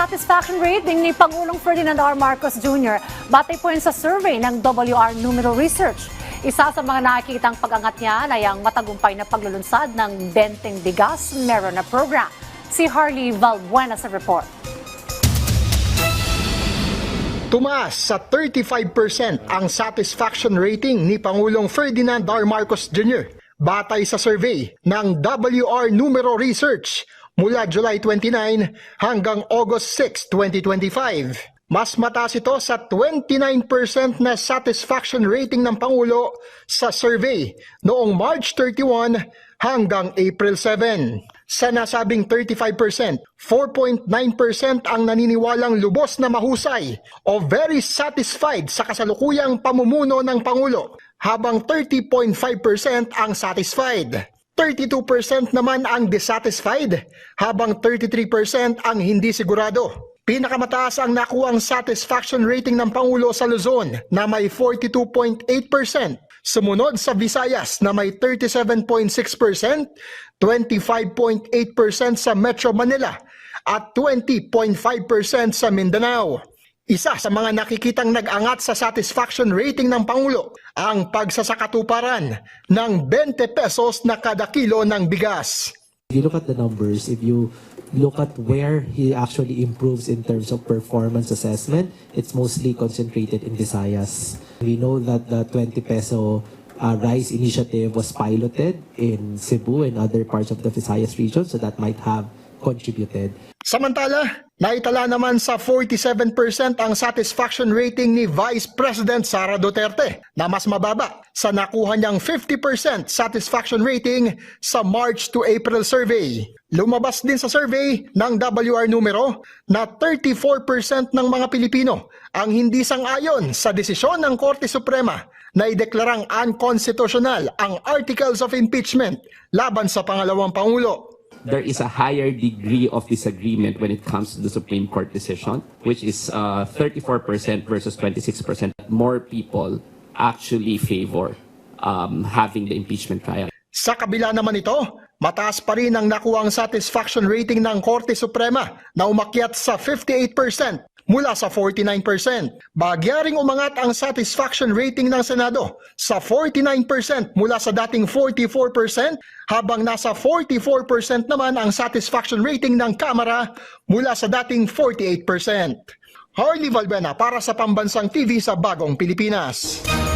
satisfaction rating ni Pangulong Ferdinand R. Marcos Jr. Batay po yun sa survey ng WR Numero Research. Isa sa mga nakikitang pag-angat niya ay ang matagumpay na paglulunsad ng Benteng Bigas Meron na program. Si Harley Valbuena sa report. Tumaas sa 35% ang satisfaction rating ni Pangulong Ferdinand R. Marcos Jr. batay sa survey ng WR Numero Research mula July 29 hanggang August 6, 2025. Mas mataas ito sa 29% na satisfaction rating ng Pangulo sa survey noong March 31 hanggang April 7. Sa nasabing 35%, 4.9% ang naniniwalang lubos na mahusay o very satisfied sa kasalukuyang pamumuno ng Pangulo, habang 30.5% ang satisfied. 32% naman ang dissatisfied, habang 33% ang hindi sigurado. Pinakamataas ang nakuhang satisfaction rating ng Pangulo sa Luzon na may 42.8%. Sumunod sa Visayas na may 37.6%, 25.8% sa Metro Manila at 20.5% sa Mindanao. Isa sa mga nakikitang nag-angat sa satisfaction rating ng Pangulo ang pagsasakatuparan ng 20 pesos na kada kilo ng bigas. If you look at the numbers, if you look at where he actually improves in terms of performance assessment, it's mostly concentrated in Visayas. We know that the 20 peso rice initiative was piloted in Cebu and other parts of the Visayas region, so that might have contributed. Samantala, naitala naman sa 47% ang satisfaction rating ni Vice President Sara Duterte na mas mababa sa nakuha niyang 50% satisfaction rating sa March to April survey. Lumabas din sa survey ng WR Numero na 34% ng mga Pilipino ang hindi sang-ayon sa desisyon ng Korte Suprema na ideklarang unconstitutional ang Articles of Impeachment laban sa pangalawang Pangulo. There is a higher degree of disagreement when it comes to the Supreme Court decision, which is 34% versus 26%. More people actually favor having the impeachment trial. Sa kabila naman ito, mataas pa rin ang nakuhang satisfaction rating ng Korte Suprema na umakyat sa 58% mula sa 49%. Bagyaring umangat ang satisfaction rating ng Senado sa 49% mula sa dating 44%, habang nasa 44% naman ang satisfaction rating ng Kamara mula sa dating 48%. Harley Valbuena para sa Pambansang TV sa Bagong Pilipinas.